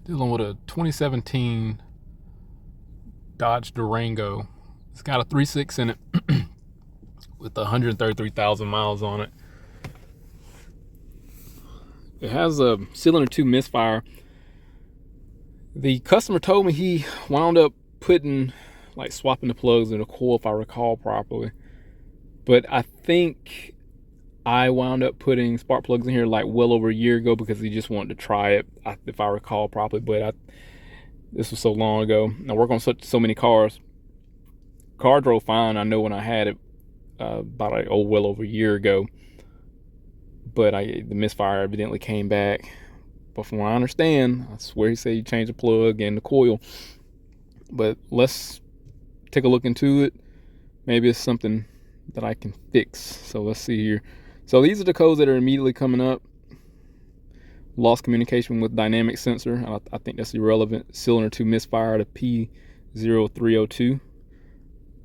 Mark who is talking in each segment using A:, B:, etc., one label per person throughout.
A: Dealing with a 2017 Dodge Durango. It's got a 3.6 in it with 133,000 miles on it. It has a cylinder 2 misfire. The customer told me he wound up putting, like, swapping the plugs in the coil, if I recall properly. But I think I wound up putting spark plugs in here like well over a year ago because he just wanted to try it, if I recall properly. But this was so long ago. I work on so many cars. Car drove fine. I know when I had it about well over a year ago. But the misfire evidently came back. But from what I understand, I swear he said he changed the plug and the coil. But let's take a look into it. Maybe it's something that I can fix. So let's see here. So these are the codes that are immediately coming up. Lost communication with dynamic sensor. I think that's irrelevant. Cylinder 2 misfire to P0302.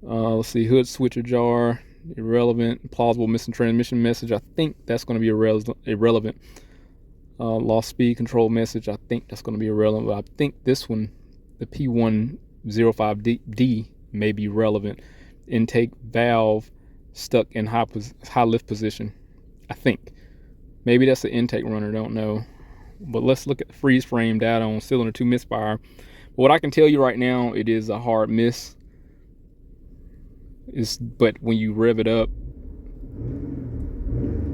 A: Let's see. Hood switcher jar. Irrelevant. Plausible missing transmission message. I think that's going to be irrelevant. Lost speed control message. I think that's going to be irrelevant. But I think this one, the P105D, may be relevant. Intake valve stuck in high lift position. I think. Maybe that's the intake runner. Don't know. But let's look at the freeze frame data on cylinder 2 misfire. What I can tell you right now, it is a hard miss. But when you rev it up,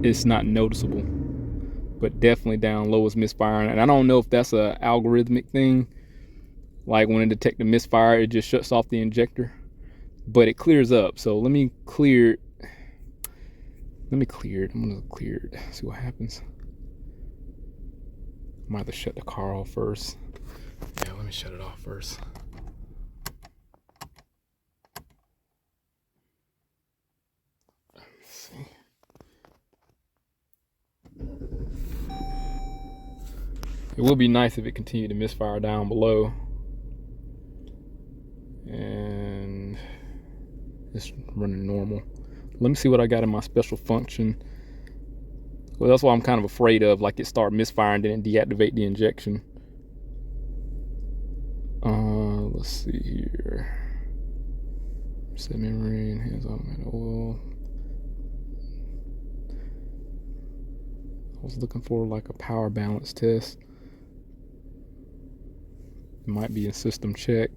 A: it's not noticeable. But definitely down low is misfiring. And I don't know if that's a algorithmic thing. Like when it detects the misfire, it just shuts off the injector. But it clears up. So let me clear it. I'm gonna clear it. See what happens. I might have to shut the car off first. Yeah, let me shut it off first. Let's see. It would be nice if it continued to misfire down below. And it's running normal. Let me see what I got in my special function. Well, that's what I'm kind of afraid of, like it start misfiring, then deactivate the injection. Let's see here. Set memory, enhance automatic oil. I was looking for like a power balance test. It might be a system check.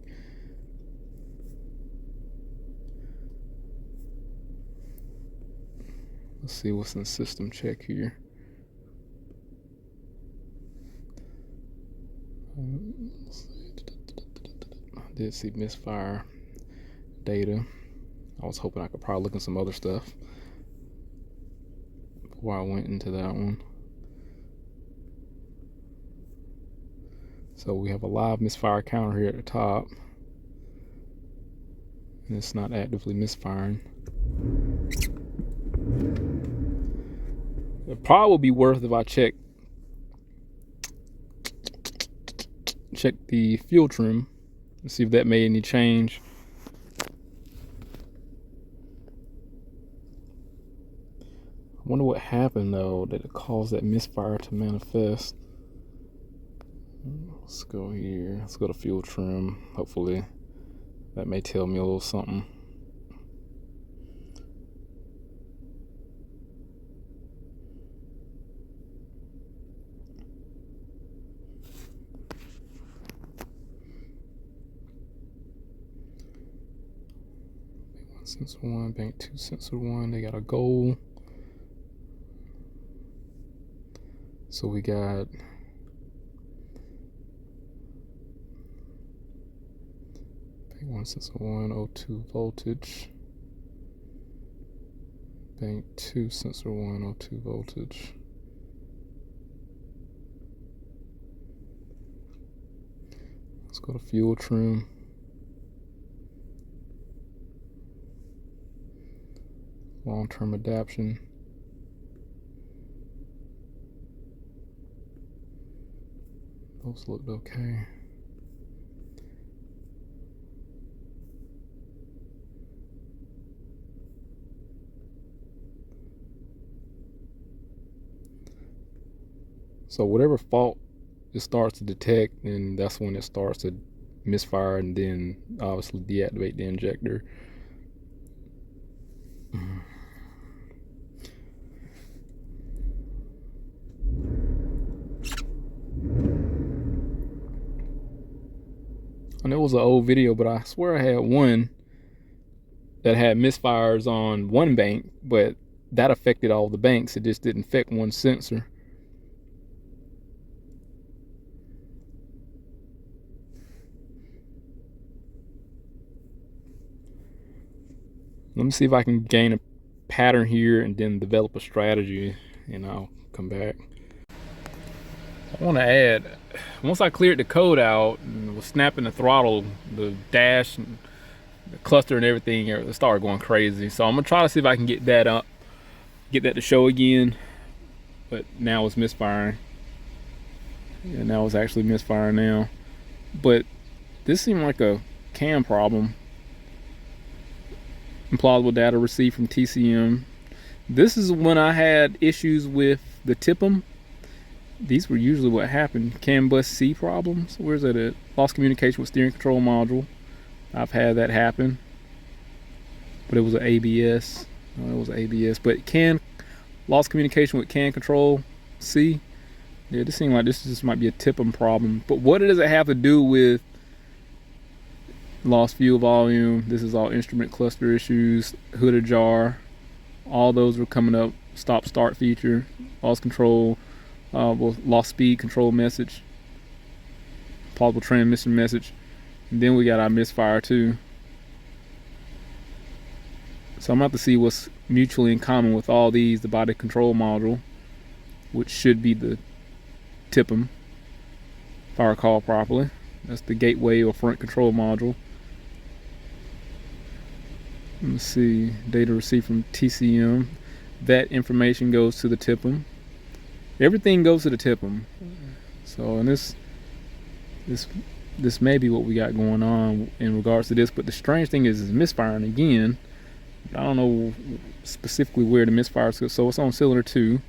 A: Let's see what's in system check here. I did see misfire data. I was hoping I could probably look at some other stuff before I went into that one. So we have a live misfire counter here at the top, and it's not actively misfiring. It probably would be worth if I check the fuel trim and see if that made any change. I wonder what happened though that it caused that misfire to manifest. Let's go here. Let's go to fuel trim. Hopefully that may tell me a little something. Sensor 1, bank 2, sensor 1. They got a goal. So we got bank 1, sensor 1, O2 voltage. Bank 2, sensor 1, O2 voltage. Let's go to fuel trim. Long-term adaptation. Those looked okay. So whatever fault it starts to detect, and that's when it starts to misfire, and then obviously deactivate the injector. And it was an old video, but I swear I had one that had misfires on one bank, but that affected all the banks. It just didn't affect one sensor. Let me see if I can gain a pattern here and then develop a strategy, and I'll come back. I want to add, once I cleared the code out and was snapping the throttle, the dash and the cluster and everything, it started going crazy. So I'm gonna try to see if I can get that up, get that to show again. But now it's misfiring. Yeah, now it's actually misfiring now. But this seemed like a CAN problem. Implausible data received from TCM. This is when I had issues with the TIPM. These were usually what happened. CAN bus C problems. Where's that at? Lost communication with steering control module. I've had that happen. But it was an ABS. No, it was ABS. But CAN, lost communication with CAN control C. Yeah, this seems like this just might be a TIPM problem. But what does it have to do with lost fuel volume? This is all instrument cluster issues, hood ajar. All those were coming up. Stop start feature, lost control, lost speed control message, possible transmission message. And then we got our misfire too. So I'm about to see what's mutually in common with all these. The body control module, which should be the TIPM, if I recall properly. That's the gateway or front control module. Let me see, data received from TCM. That information goes to the TIPM. Everything goes to the TIPM. So, and this may be what we got going on in regards to this. But the strange thing is it's misfiring again. I don't know specifically where the misfire is. So it's on cylinder 2,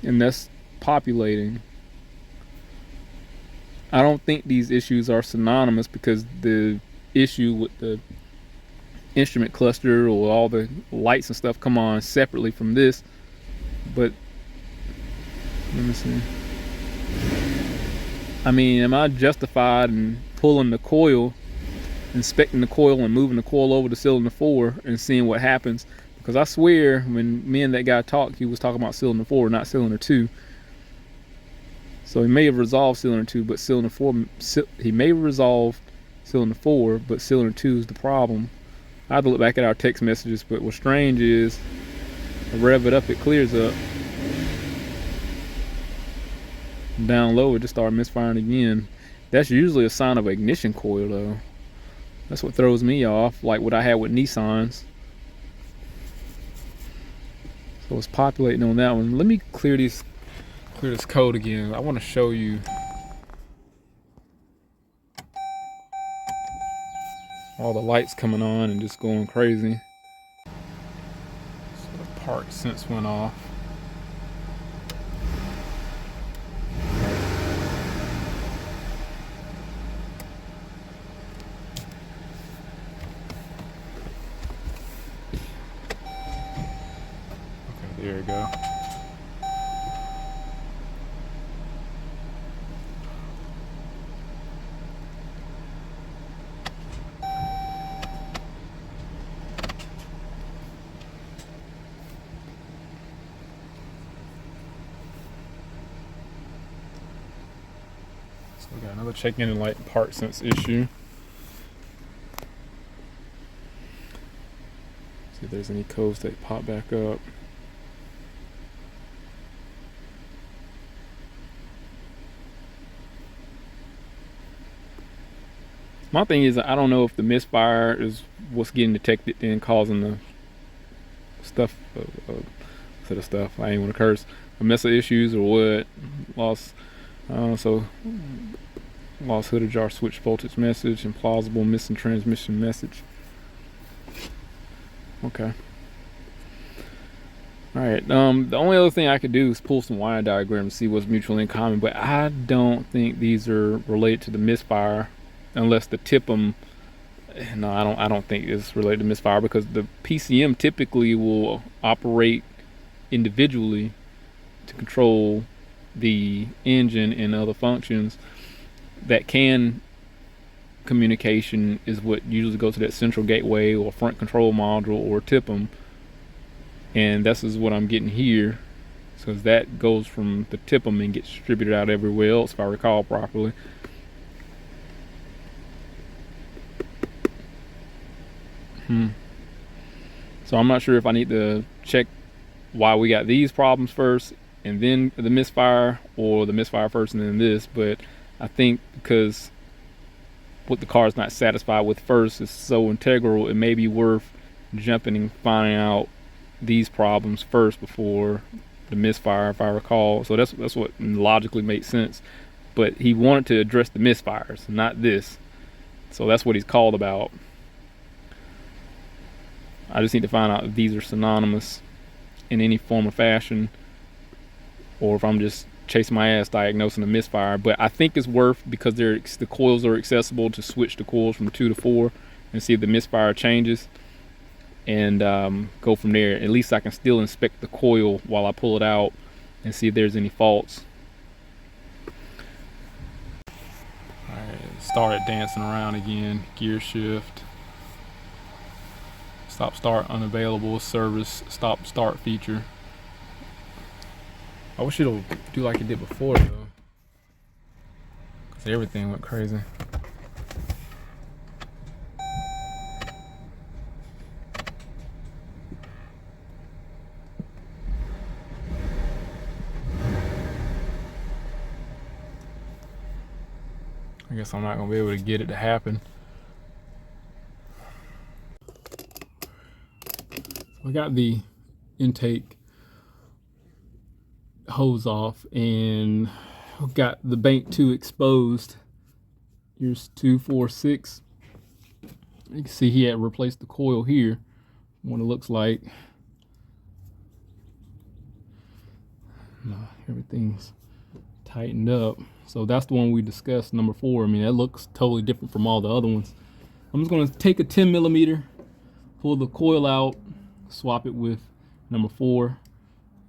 A: and that's populating. I don't think these issues are synonymous, because the issue with the instrument cluster or all the lights and stuff come on separately from this. But let me see. I mean, am I justified in pulling the coil, inspecting the coil and moving the coil over to cylinder 4 and seeing what happens? Because I swear when me and that guy talked, he was talking about cylinder 4, not cylinder 2. So he may have resolved cylinder 2, but cylinder 4, he may have resolved cylinder 4, but cylinder 2 is the problem. I have to look back at our text messages, but what's strange is I rev it up, it clears up. Down low, it just started misfiring again. That's usually a sign of an ignition coil though. That's what throws me off, like what I had with Nissans. So it's populating on that one. Let me clear this code again. I want to show you all the lights coming on and just going crazy. So the park sense went off. Okay, there we go. We got another check engine light and part sense issue. See if there's any codes that pop back up. My thing is, I don't know if the misfire is what's getting detected and causing the stuff, set of stuff, I ain't want to curse, a mess of issues, or what. Lost hood ajar switch voltage message, implausible missing transmission message. Okay. All right. The only other thing I could do is pull some wire diagrams to see what's mutually in common, but I don't think these are related to the misfire, unless the tip them. No, I don't. I don't think it's related to misfire because the PCM typically will operate individually to control the engine and other functions. That can communication is what usually goes to that central gateway or front control module or TIPM, and this is what I'm getting here. So that goes from the TIPM and gets distributed out everywhere else, if I recall properly. So I'm not sure if I need to check why we got these problems first and then the misfire, or the misfire first and then this, but I think because what the car is not satisfied with first is so integral, it may be worth jumping and finding out these problems first before the misfire, if I recall. So that's what logically makes sense. But he wanted to address the misfires, not this. So that's what he's called about. I just need to find out if these are synonymous in any form or fashion, or if I'm just chasing my ass diagnosing a misfire. But I think it's worth, because the coils are accessible, to switch the coils from 2 to 4 and see if the misfire changes, and go from there. At least I can still inspect the coil while I pull it out and see if there's any faults. Alright, started dancing around again. Gear shift. Stop start unavailable. Service stop start feature. I wish it'll do like it did before though, because everything went crazy. I guess I'm not gonna be able to get it to happen. We got the intake hose off and got the bank 2 exposed. Here's 2, 4, 6. You can see he had replaced the coil here. What it looks like. Everything's tightened up. So that's the one we discussed, number 4. I mean, that looks totally different from all the other ones. I'm just gonna take a 10 millimeter, pull the coil out, swap it with number 4,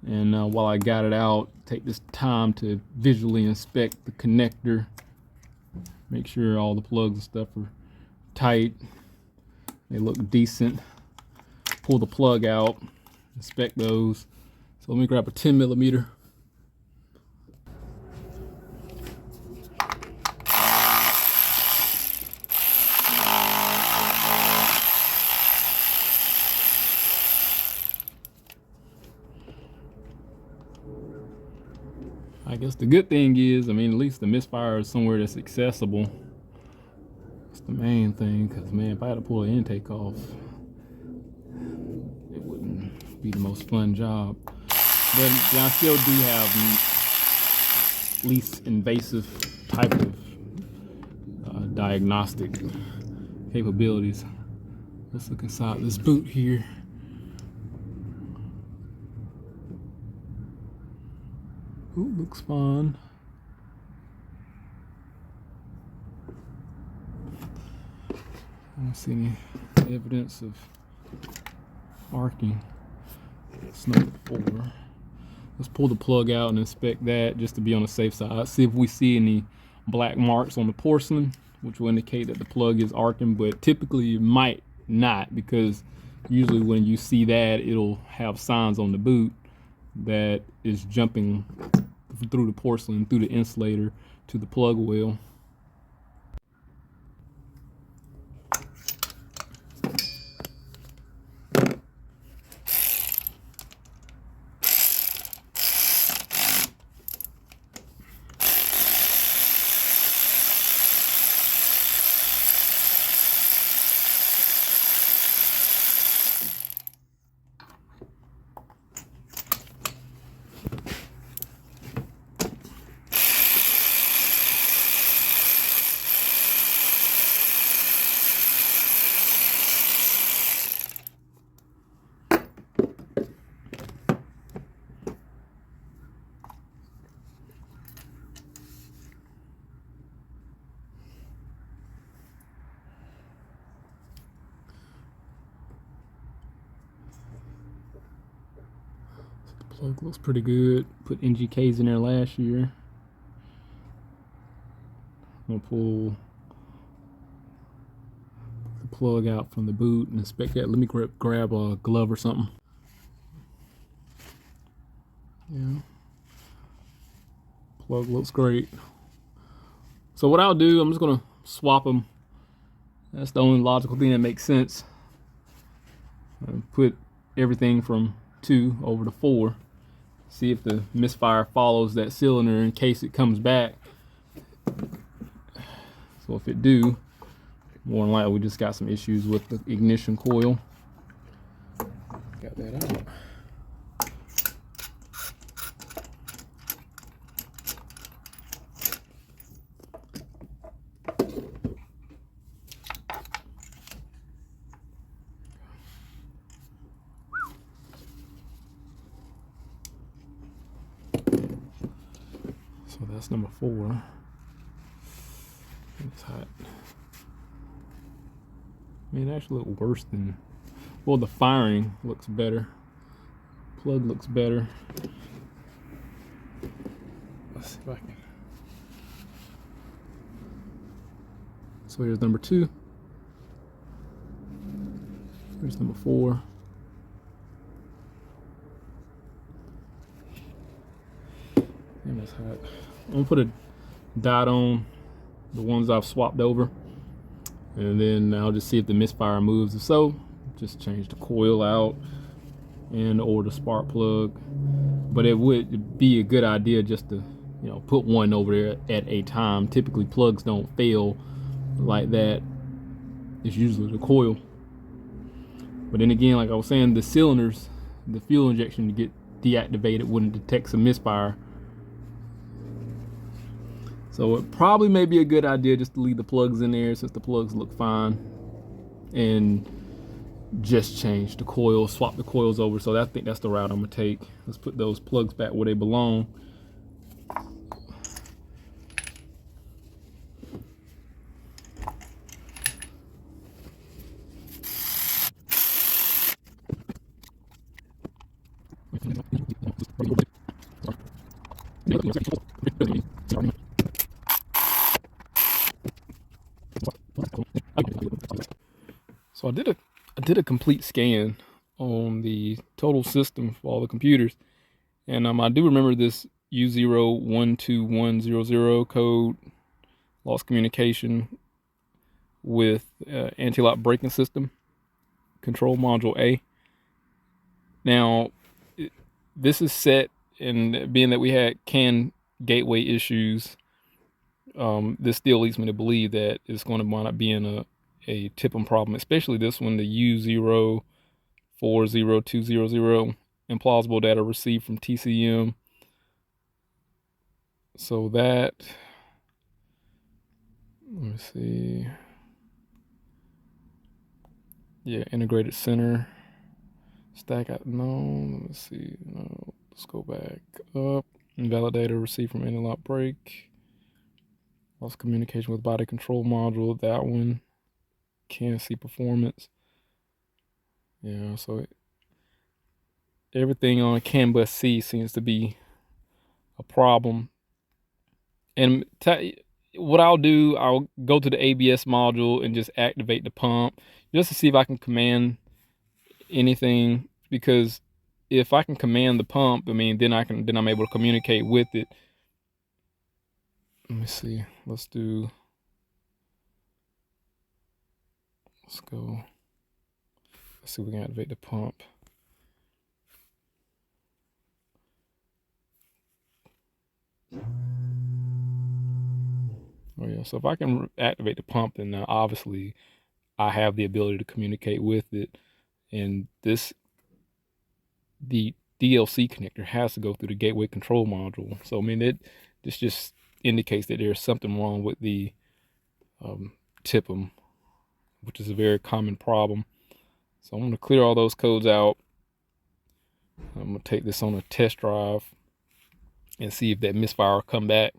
A: and while I got it out, take this time to visually inspect the connector, make sure all the plugs and stuff are tight, they look decent. Pull the plug out, inspect those. So let me grab a 10 millimeter. I guess the good thing is, I mean, at least the misfire is somewhere that's accessible. That's the main thing, because man, if I had to pull the intake off, it wouldn't be the most fun job. But I still do have least invasive type of diagnostic capabilities. Let's look inside this boot here. Ooh, looks fun. I don't see any evidence of arcing. It's number 4. Let's pull the plug out and inspect that just to be on the safe side. See if we see any black marks on the porcelain, which will indicate that the plug is arcing, but typically it might not, because usually when you see that, it'll have signs on the boot that is jumping through the porcelain, through the insulator to the plug wheel. Plug looks pretty good. Put NGKs in there last year. I'm gonna pull the plug out from the boot and inspect that. Let me grab a glove or something. Yeah. Plug looks great. So what I'll do, I'm just gonna swap them. That's the only logical thing that makes sense. Put everything from 2 over to 4. See if the misfire follows that cylinder in case it comes back. So if it do, more than likely we just got some issues with the ignition coil. Got that out. So that's number 4. It's hot. I mean, it actually looked worse than, well, the firing looks better. Plug looks better. Let's see if I can. So here's number 2. Here's number 4. Damn, that's hot. I'm gonna put a dot on the ones I've swapped over, and then I'll just see if the misfire moves. If so, just change the coil out and or the spark plug. But it would be a good idea just to, you know, put one over there at a time. Typically plugs don't fail like that. It's usually the coil. But then again, like I was saying, the cylinders, the fuel injection to get deactivated when it detects a misfire. So it probably may be a good idea just to leave the plugs in there since the plugs look fine, and just change the coils, swap the coils over. So I think that's the route I'm gonna take. Let's put those plugs back where they belong. So I did a complete scan on the total system for all the computers, and I do remember this U012100 code, lost communication with anti-lock braking system, control module A. Now, this is set, and being that we had CAN gateway issues, this still leads me to believe that it's going to wind up being a TIPM problem, especially this one, the U040200, implausible data received from TCM. So that, let me see. Yeah, integrated center. Stack out, no, let me see. No, let's go back up. Invalidator received from anti-lock brake. Lost communication with body control module. That one. Can't see performance. Yeah, so everything on CAN bus C seems to be a problem. And what I'll do, I'll go to the ABS module and just activate the pump just to see if I can command anything, because if I can command the pump, I mean, then I'm able to communicate with it. Let me see. Let's go. Let's see if we can activate the pump. Oh yeah, so if I can activate the pump, then obviously I have the ability to communicate with it. And the DLC connector has to go through the gateway control module. So I mean, this just indicates that there's something wrong with the TIPM, which is a very common problem. So I'm gonna clear all those codes out. I'm gonna take this on a test drive and see if that misfire will come back,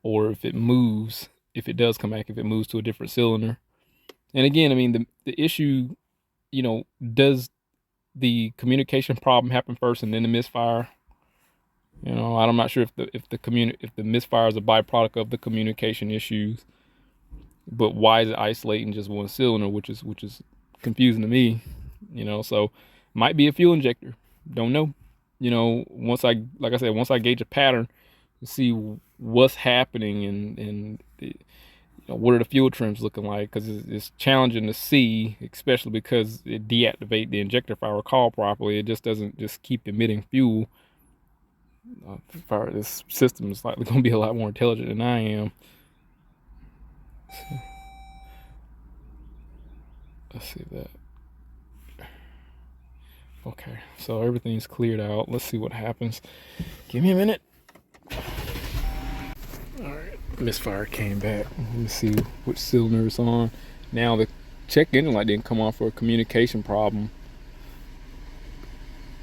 A: or if it moves, if it does come back, if it moves to a different cylinder. And again, I mean, the issue, you know, does the communication problem happened first and then the misfire. You know, I'm not sure if the misfire is a byproduct of the communication issues, but why is it isolating just one cylinder, which is confusing to me. You know, so might be a fuel injector. Don't know. You know, once I gauge a pattern, see what's happening and you know, what are the fuel trims looking like, because it's challenging to see, especially because it deactivate the injector. If I recall properly, it just doesn't just keep emitting fuel. This system is likely going to be a lot more intelligent than I am. Let's see that. Okay, so everything's cleared out. Let's see what happens. Give me a minute. All right, misfire came back. Let me see which cylinder it's on. Now the check engine light didn't come on for a communication problem.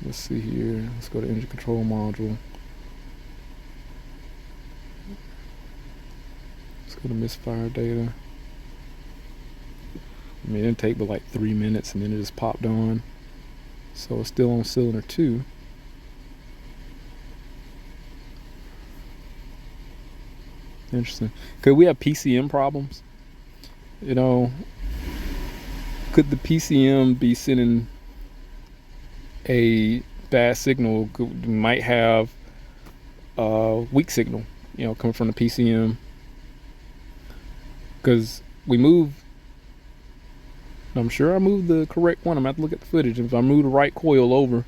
A: Let's see here. Let's go to engine control module. Let's go to misfire data. I mean, it didn't take but like 3 minutes and then it just popped on. So it's still on cylinder 2. Interesting. Could we have PCM problems? You know, could the PCM be sending a bad signal? Might have a weak signal, you know, coming from the PCM. Because we moved, I'm sure I moved the correct one. I'm gonna have to look at the footage. If I move the right coil over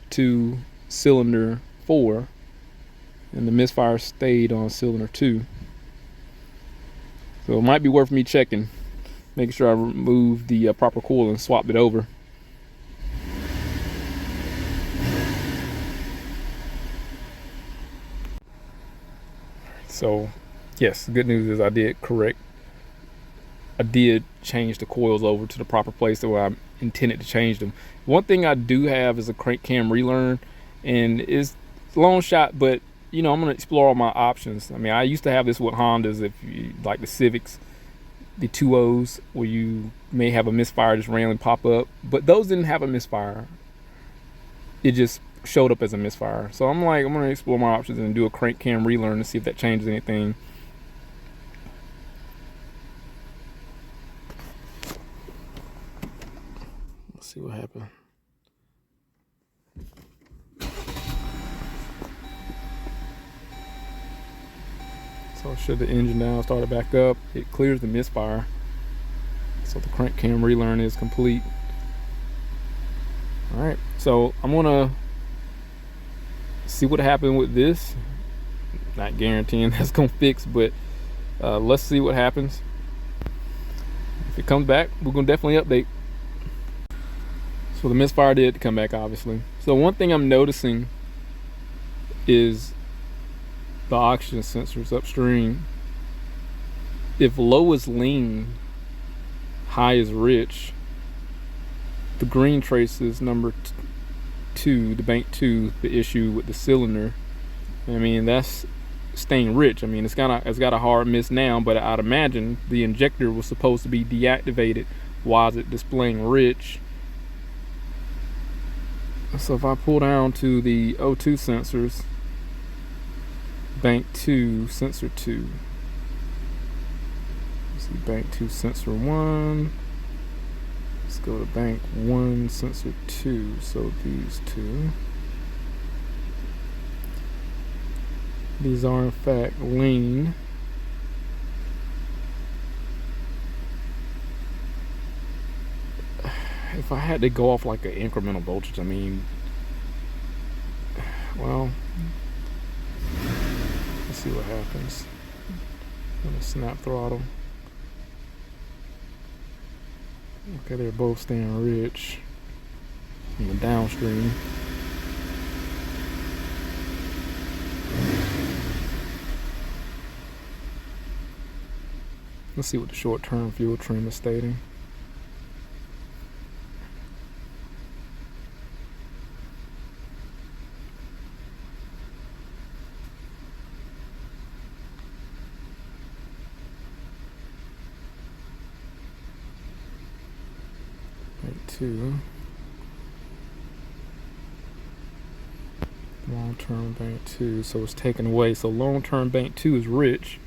A: to cylinder 4 and the misfire stayed on cylinder 2. So it might be worth me checking, making sure I remove the proper coil and swap it over. So yes, the good news is I did change the coils over to the proper place where I intended to change them. One thing I do have is a crank cam relearn, and it's a long shot, but you know, I'm gonna explore all my options. I mean, I used to have this with Hondas, if you like the Civics, the 2.0s, where you may have a misfire just randomly pop up, but those didn't have a misfire. It just showed up as a misfire. So I'm gonna explore my options and do a crank cam relearn to see if that changes anything. Let's see what happened. So shut the engine down, start it back up. It clears the misfire. So the crank cam relearn is complete. All right, so I'm gonna see what happened with this. Not guaranteeing that's gonna fix, but let's see what happens. If it comes back, we're gonna definitely update. So the misfire did come back, obviously. So one thing I'm noticing is the oxygen sensors upstream. If low is lean, high is rich, the green traces number 2, the bank 2, the issue with the cylinder. I mean, that's staying rich. I mean, it's got a hard miss now, but I'd imagine the injector was supposed to be deactivated. Why is it displaying rich? So if I pull down to the O2 sensors, bank 2, sensor 2. Let's see, bank 2, sensor 1. Let's go to bank 1, sensor 2. So these two. These are in fact lean. If I had to go off like an incremental voltage, I mean, well, let's see what happens. I'm gonna snap throttle. Okay, they're both staying rich in the downstream. Let's see what the short-term fuel trim is stating. Right, 2. long-term bank 2, so it's taken away. So long-term bank 2 is rich.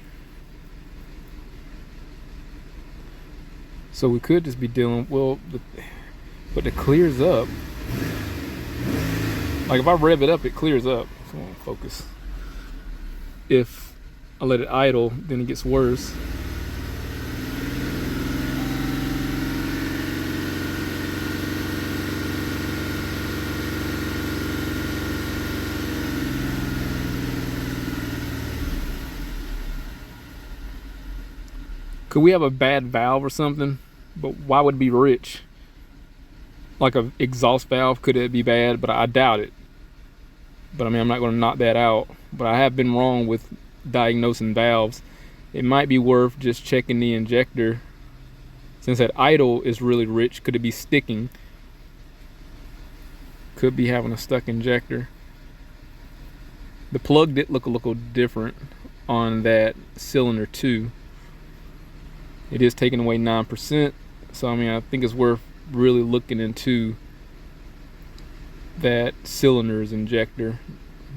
A: So we could just be dealing, well, but it clears up. Like if I rev it up, it clears up. So I won't focus. If I let it idle, then it gets worse. Could we have a bad valve or something? But why would it be rich? Like a exhaust valve, could it be bad? But I doubt it. But I mean, I'm not going to knock that out. But I have been wrong with diagnosing valves. It might be worth just checking the injector. Since that idle is really rich, could it be sticking? Could be having a stuck injector. The plug did look a little different on that cylinder 2. It is taking away 9%. So I mean, I think it's worth really looking into that cylinder's injector,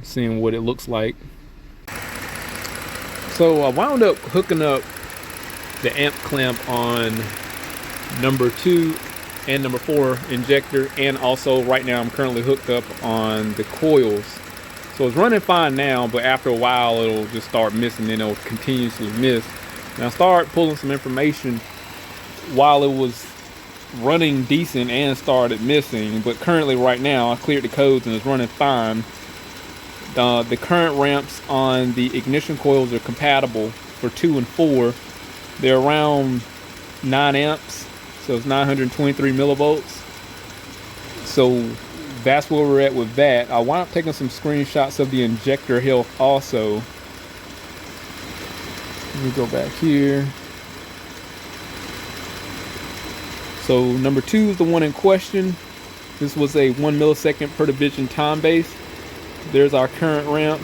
A: seeing what it looks like. So I wound up hooking up the amp clamp on number 2 and number 4 injector, and also right now I'm currently hooked up on the coils. So it's running fine now, but after a while it'll just start missing, and it'll continuously miss. And I started pulling some information while it was running decent and started missing, but currently right now I cleared the codes and it's running fine. The current ramps on the ignition coils are compatible for 2 and 4. They're around 9 amps, so it's 923 millivolts. So that's where we're at with that. I wound up taking some screenshots of the injector health also. Let me go back here. So number 2 is the one in question. This was a 1 millisecond per division time base. There's our current ramp,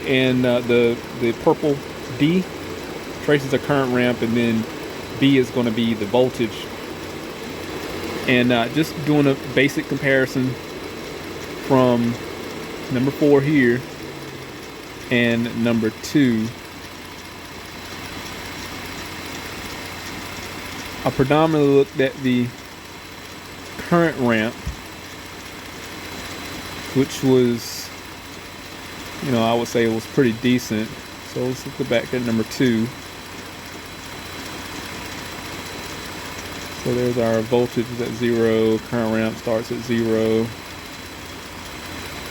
A: and the purple D traces a current ramp, and then B is going to be the voltage. And just doing a basic comparison from number 4 here and number 2. I predominantly looked at the current ramp, which was, you know, I would say it was pretty decent. So let's look back at number 2. So there's our voltage is at 0, current ramp starts at 0.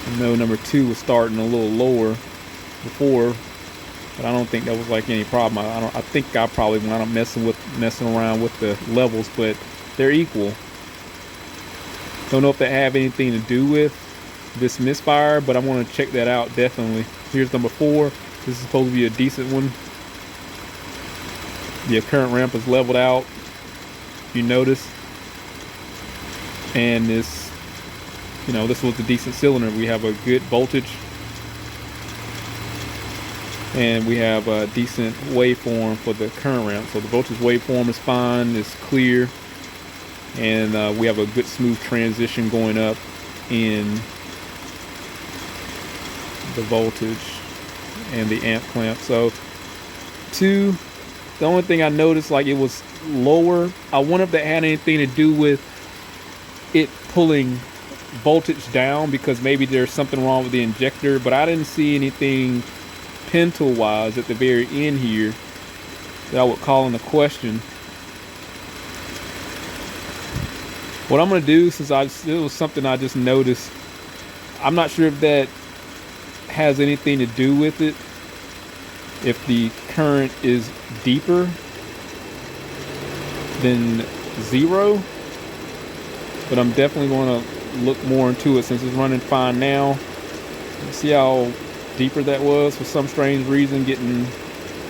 A: I know number 2 was starting a little lower before, but I don't think that was like any problem. I think I probably wound up messing around with the levels, but they're equal. Don't know if they have anything to do with this misfire, but I want to check that out definitely. Here's number 4. This is supposed to be a decent one. The current ramp is leveled out, you notice, and this, you know, this was a decent cylinder. We have a good voltage, and we have a decent waveform for the current ramp. So the voltage waveform is fine, it's clear, and we have a good smooth transition going up in the voltage and the amp clamp. So 2, the only thing I noticed, like, it was lower. I wonder if that had anything to do with it pulling voltage down, because maybe there's something wrong with the injector, but I didn't see anything pin tool wise at the very end here that I would call into question. What I'm going to do, since it was something I just noticed, I'm not sure if that has anything to do with it, if the current is deeper than 0, but I'm definitely going to look more into it since it's running fine now. Let's see how deeper that was, for some strange reason getting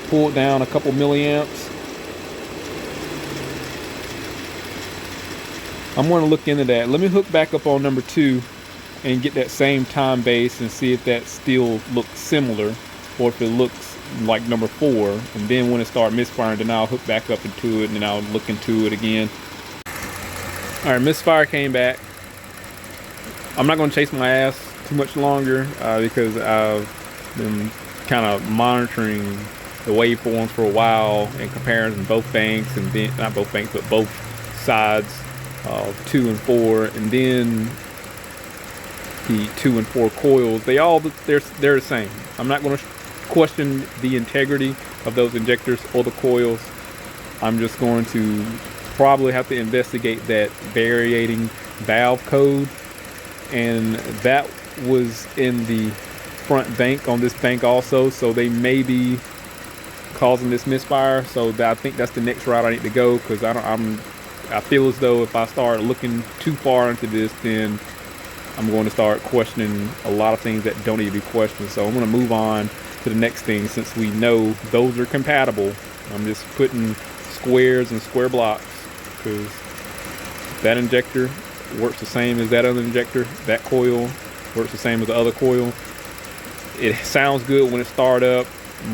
A: pulled down a couple milliamps. I'm going to look into that. Let me hook back up on number 2 and get that same time base and see if that still looks similar, or if it looks like number 4. And then when it starts misfiring, then I'll hook back up into it and then I'll look into it again. All right, misfire came back. I'm not going to chase my ass. too much longer because I've been kind of monitoring the waveforms for a while and comparing both banks, and then not both banks but both sides of 2 and 4, and then the 2 and 4 coils. They're the same. I'm not going to question the integrity of those injectors or the coils. I'm just going to probably have to investigate that variating valve code, and that was in the front bank on this bank also, so they may be causing this misfire. So I think that's the next route I need to go, because I feel as though if I start looking too far into this, then I'm going to start questioning a lot of things that don't need to be questioned. So I'm going to move on to the next thing, since we know those are compatible. I'm just putting squares and square blocks, because that injector works the same as that other injector. That coil works the same as the other coil. It sounds good when it start up.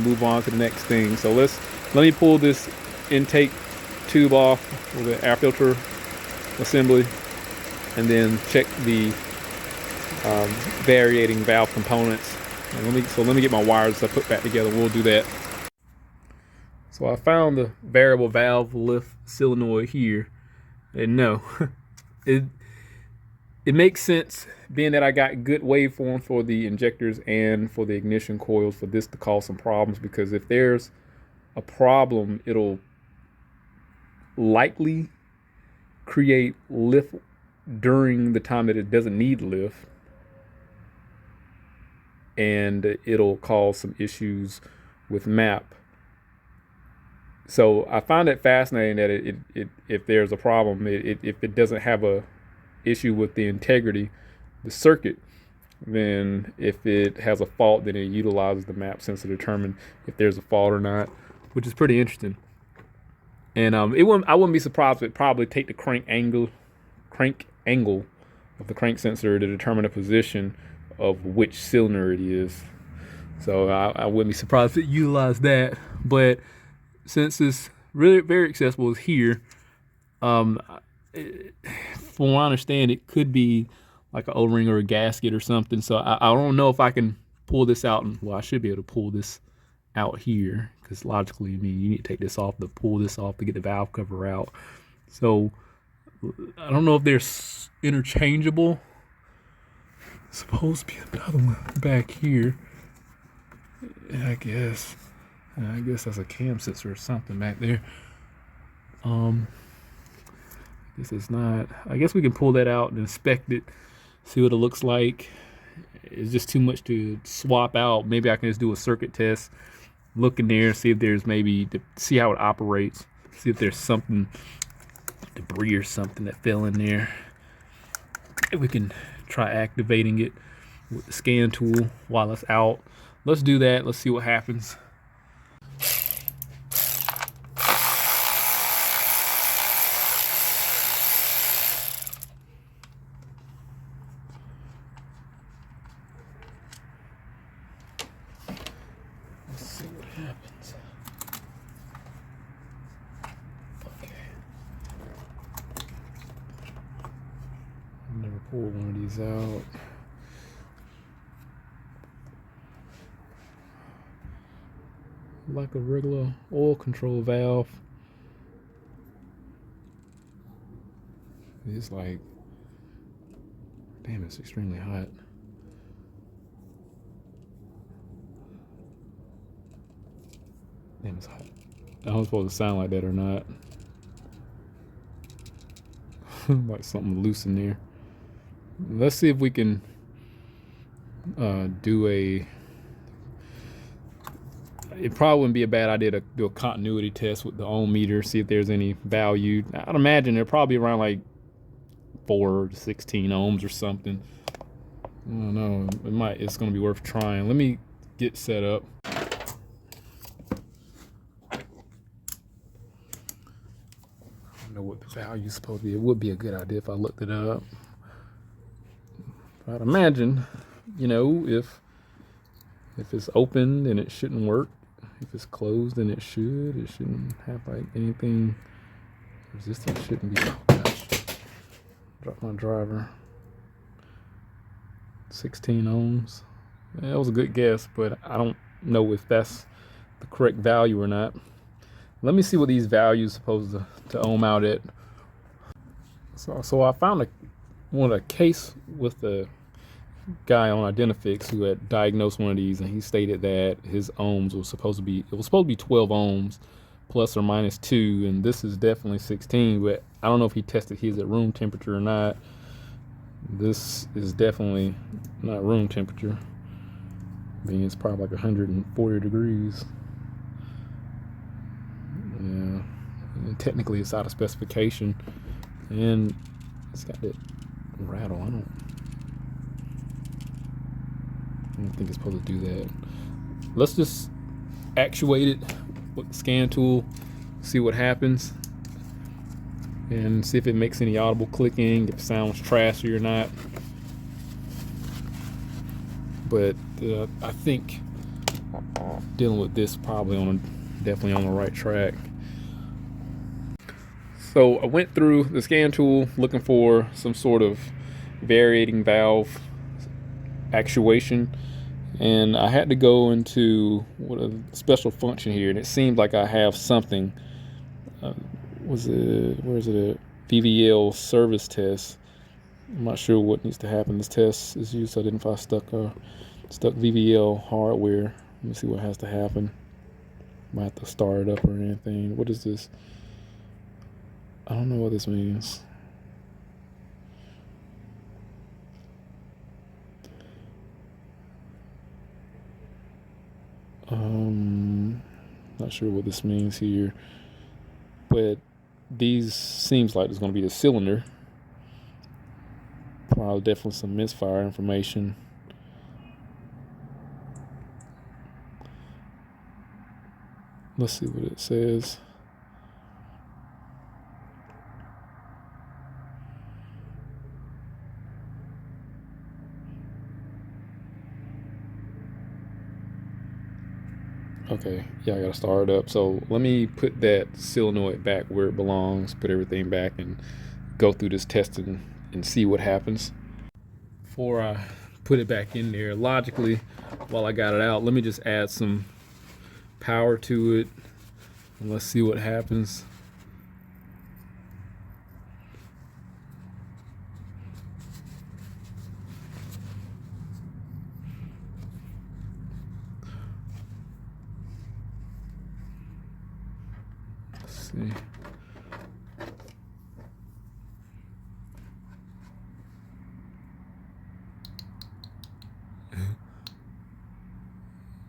A: Move on to the next thing. So let me pull this intake tube off with the air filter assembly, and then check the variating valve components. And let me get my wires put back together. We'll do that. So I found the variable valve lift solenoid here, and no, it makes sense, being that I got good waveform for the injectors and for the ignition coils, for this to cause some problems, because if there's a problem, it'll likely create lift during the time that it doesn't need lift, and it'll cause some issues with MAP. So I find it fascinating that if there's a problem, if it doesn't have a issue with the integrity, the circuit, then if it has a fault, then it utilizes the MAP sensor to determine if there's a fault or not, which is pretty interesting. And I wouldn't be surprised if it probably take the crank angle of the crank sensor to determine the position of which cylinder it is. So I wouldn't be surprised if it utilized that. But since it's really very accessible, it's here. From what I understand, it could be like an O-ring or a gasket or something. So I don't know if I can pull this out. Well, I should be able to pull this out here, because logically, I mean, you need to take this off to pull this off to get the valve cover out. So I don't know if they're interchangeable. Supposed to be another one back here. I guess that's a cam sensor or something back there. This is not. I guess we can pull that out and inspect it, see what it looks like. It's just too much to swap out. Maybe I can just do a circuit test, look in there, see if there's see how it operates, see if there's something, debris or something that fell in there. We can try activating it with the scan tool while it's out. Let's do that. Let's see what happens. Let's see what happens. Okay. I've never pulled one of these out. Like a regular oil control valve. It's like, damn, it's extremely hot. Damn, it's hot. I don't know if it's supposed to sound like that or not. Like something loose in there. Let's see if we can do a. It probably wouldn't be a bad idea to do a continuity test with the ohm meter, see if there's any value. I'd imagine they're probably around like 4 to 16 ohms or something. I don't know. It's going to be worth trying. Let me get set up. I don't know what the value is supposed to be. It would be a good idea if I looked it up. I'd imagine, if it's open, then it shouldn't work. If it's closed, then it should. It shouldn't have like anything. Resistance shouldn't be. Oh gosh. Drop my driver. 16 ohms. That was a good guess, but I don't know if that's the correct value or not. Let me see what these values supposed to ohm out at. So I found a case with the guy on Identifix who had diagnosed one of these, and he stated that his ohms was supposed to be 12 ohms plus or minus 2, and this is definitely 16, but I don't know if he tested his at room temperature or not. This is definitely not room temperature. I mean, it's probably like 140 degrees. Yeah, and technically it's out of specification, and it's got that rattle. I don't think it's supposed to do that. Let's just actuate it with the scan tool, see what happens, and see if it makes any audible clicking, if it sounds trashy or not. But I think dealing with this probably definitely on the right track. So I went through the scan tool looking for some sort of variating valve actuation, and I had to go into what a special function here, and it seems like I have something. Where is it? A VVL service test. I'm not sure what needs to happen. This test is used to identify stuck VVL hardware. Let me see what has to happen. Might have to start it up or anything. What is this? I don't know what this means. Not sure what this means here, but these seems like it's going to be the cylinder. Probably definitely some misfire information. Let's see what it says. Okay, yeah, I gotta start it up. So let me put that solenoid back where it belongs, put everything back, and go through this testing and see what happens. Before I put it back in there, logically, while I got it out, let me just add some power to it, and let's see what happens. Let's see.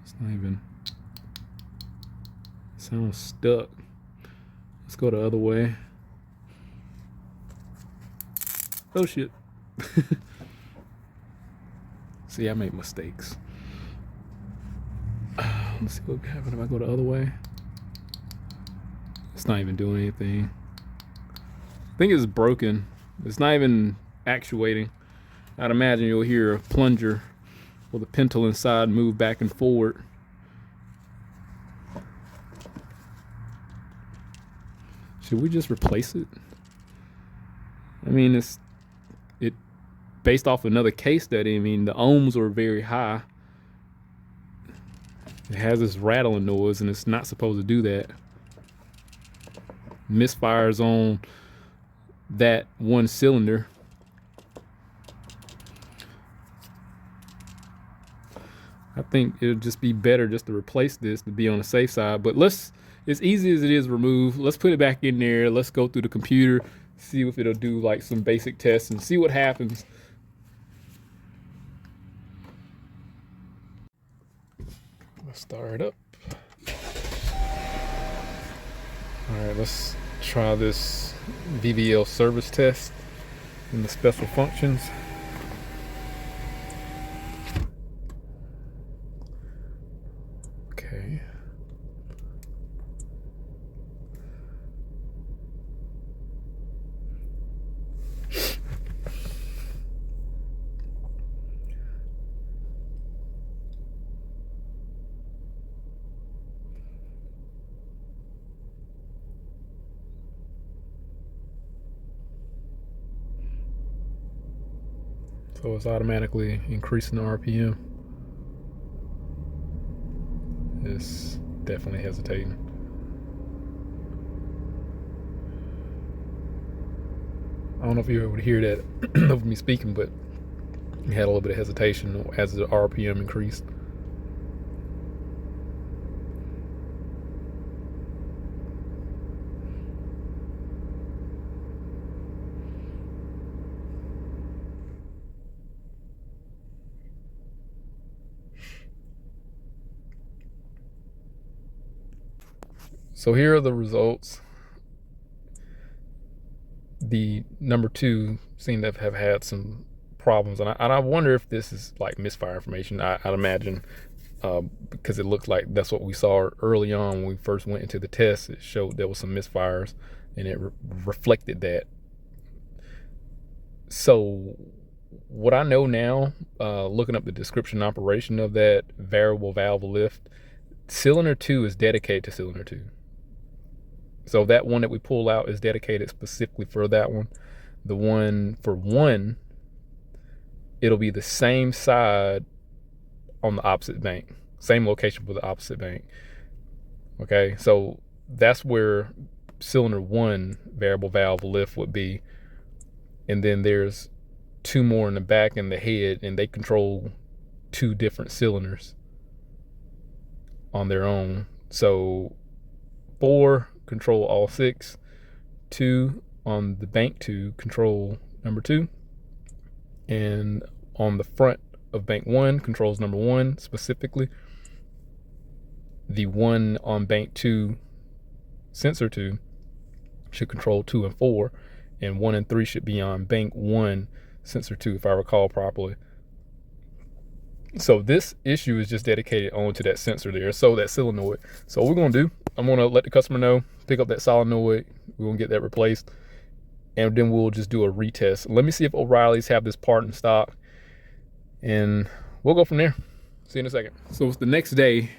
A: It's not even. It sounds stuck. Let's go the other way. Oh shit. See, I make mistakes. Let's see what happens if I go the other way. It's not even doing anything. I think it's broken. It's not even actuating. I'd imagine you'll hear a plunger with a pintle inside move back and forward. Should we just replace it? I mean, it based off another case study. I mean, the ohms are very high. It has this rattling noise, and it's not supposed to do that. Misfires on that one cylinder. I think it'll just be better just to replace this to be on the safe side. But as easy as it is to remove, let's put it back in there. Let's go through the computer, see if it'll do like some basic tests and see what happens. Let's start it up. All right, let's try this VVL service test and the special functions. Okay. So it's automatically increasing the RPM. It's definitely hesitating. I don't know if you were able to hear that of me speaking, but it had a little bit of hesitation as the RPM increased. So here are the results. The number 2 seemed to have had some problems, and I wonder if this is like misfire information. I'd imagine, because it looked like that's what we saw early on when we first went into the test. It showed there was some misfires, and it reflected that. So what I know now, looking up the description and operation of that variable valve lift, cylinder 2 is dedicated to cylinder 2. So that one that we pull out is dedicated specifically for that one. The one for 1, it'll be the same side on the opposite bank, same location for the opposite bank. Okay, so that's where cylinder 1 variable valve lift would be. And then there's 2 more in the back and the head, and they control 2 different cylinders on their own. So 4 control all 6, 2 on the bank 2 control number 2, and on the front of bank 1 controls number 1 specifically. The one on bank 2, sensor 2, should control 2 and 4, and 1 and 3 should be on bank 1, sensor 2, if I recall properly. So this issue is just dedicated onto that sensor there, so that solenoid. So what we're gonna do, I'm gonna let the customer know, pick up that solenoid, we're gonna get that replaced, and then we'll just do a retest. Let me see if O'Reilly's have this part in stock, and we'll go from there. See you in a second. So it's the next day.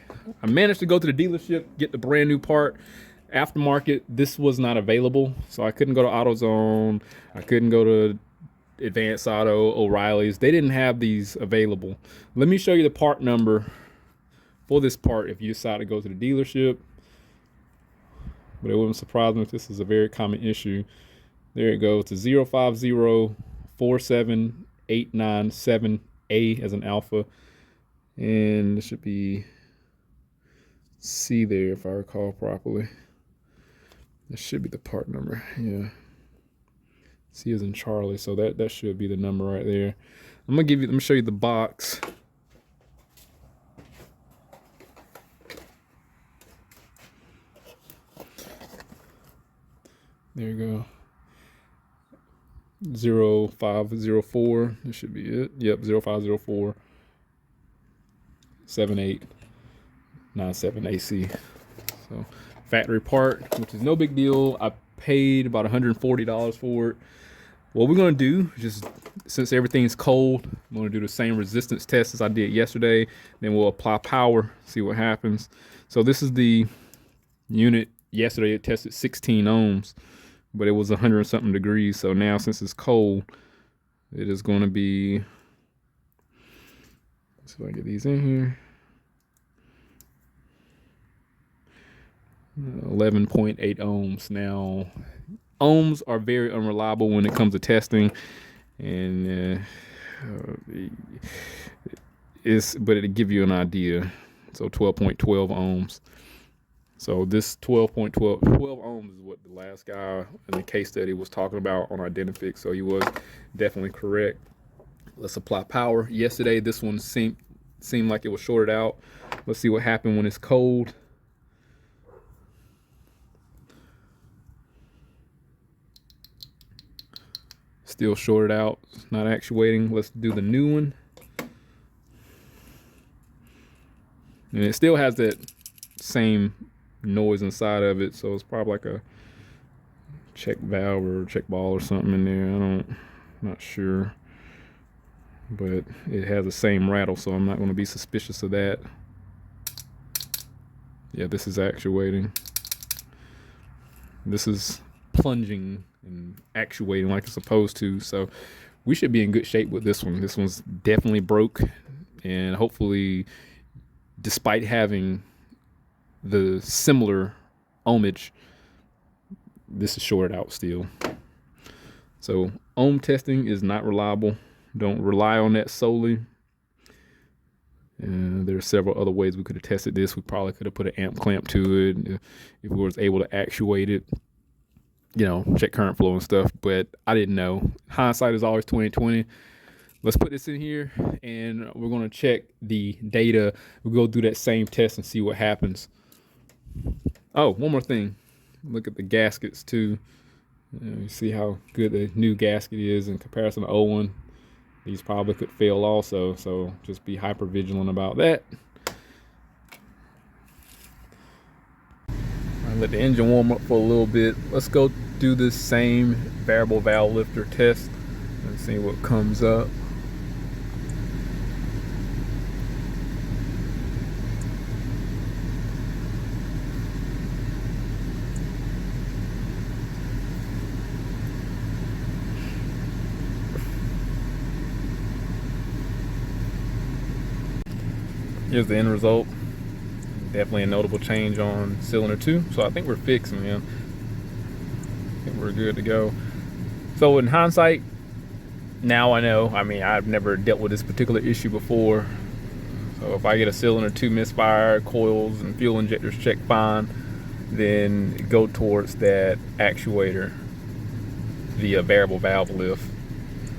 A: I managed to go to the dealership, get the brand new part. Aftermarket, this was not available, so I couldn't go to AutoZone, I couldn't go to Advanced Auto, O'Reilly's. They didn't have these available. Let me show you the part number for this part if you decide to go to the dealership. But it wouldn't surprise me if this is a very common issue. There it goes to 050-47897A as an alpha. And it should be C there if I recall properly. That should be the part number, yeah. C is in Charlie, so that should be the number right there. Let me show you the box. There you go. 0504. This should be it. Yep, 0504 7897 AC. So factory part, which is no big deal. I paid about $140 for it. What we're gonna do, just since everything's cold, I'm gonna do the same resistance test as I did yesterday. Then we'll apply power, see what happens. So this is the unit. Yesterday it tested 16 ohms, but it was 100 and something degrees. So now since it's cold, it is gonna be, let's see if I can get these in here. 11.8 ohms. Now, ohms are very unreliable when it comes to testing, and but it'll give you an idea. So 12.12 ohms. So this 12 ohms is what the last guy in the case study was talking about on Identifix. So he was definitely correct. Let's apply power. Yesterday, this one seemed like it was shorted out. Let's see what happened when it's cold. Still shorted out, not actuating. Let's do the new one. And it still has that same noise inside of it, so it's probably like a check valve or check ball or something in there. I'm not sure. But it has the same rattle, so I'm not going to be suspicious of that. Yeah, this is actuating. This is plunging and actuating like it's supposed to. So we should be in good shape with this one. This one's definitely broke, and hopefully, despite having the similar ohmage, this is shorted out still. So ohm testing is not reliable. Don't rely on that solely. And there are several other ways we could have tested this. We probably could have put an amp clamp to it if we was able to actuate it, you know, check current flow and stuff. But I didn't know. Hindsight is always 20/20. Let's put this in here, and we're going to check the data. We'll go through that same test and see what happens. Oh, one more thing. Look at the gaskets too. You see how good the new gasket is in comparison to the old one. These probably could fail also, so just be hyper vigilant about that. I'll let the engine warm up for a little bit. Let's go do this same variable valve lifter test and see what comes up. Here's the end result. Definitely a notable change on cylinder 2. So I think we're fixed, man. I think we're good to go. So in hindsight, now I know. I mean, I've never dealt with this particular issue before. So if I get a cylinder 2 misfire, coils and fuel injectors checked fine, then go towards that actuator via variable valve lift.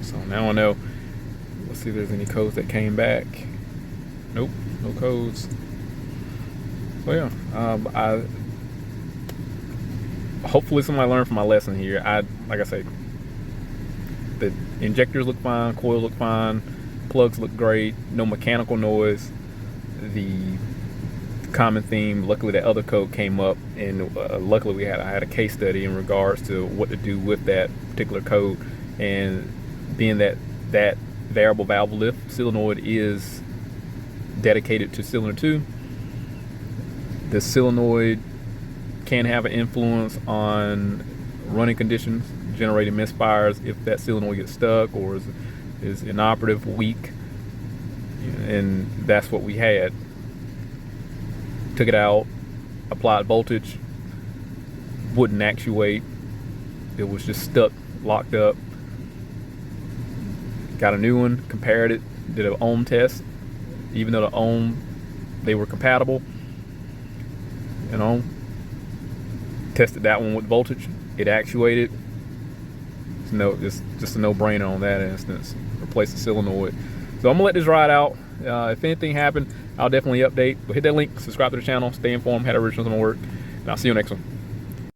A: So now I know. Let's see if there's any codes that came back. Nope, no codes. So yeah, hopefully somebody learned from my lesson here. Like I say, the injectors look fine, coils look fine, plugs look great, no mechanical noise. The common theme, luckily that other code came up, and luckily I had a case study in regards to what to do with that particular code. And being that variable valve lift solenoid is dedicated to cylinder 2, the solenoid can have an influence on running conditions, generating misfires if that solenoid gets stuck or is inoperative, weak. And that's what we had. Took it out, applied voltage, wouldn't actuate. It was just stuck, locked up. Got a new one, compared it, did an ohm test. Even though the ohm, they were compatible, you know, tested that one with voltage, it actuated. It's just a no-brainer on that instance. Replace the solenoid. So I'm gonna let this ride out. If anything happened, I'll definitely update. But hit that link, subscribe to the channel, stay informed, had originals on my work, and I'll see you next one.